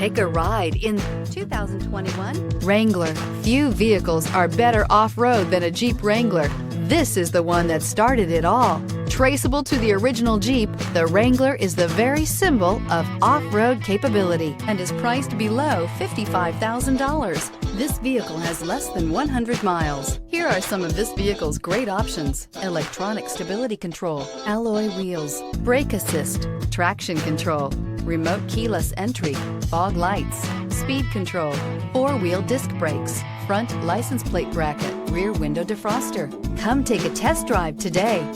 Take a ride in 2021 Wrangler. Few vehicles are better off-road than a Jeep Wrangler. This is the one that started it all. Traceable to the original Jeep, the Wrangler is the very symbol of off-road capability and is priced below $55,000. This vehicle has less than 100 miles. Here are some of this vehicle's great options: electronic stability control, alloy wheels, brake assist, traction control, remote keyless entry, fog lights, speed control, four-wheel disc brakes, front license plate bracket, rear window defroster. Come take a test drive today.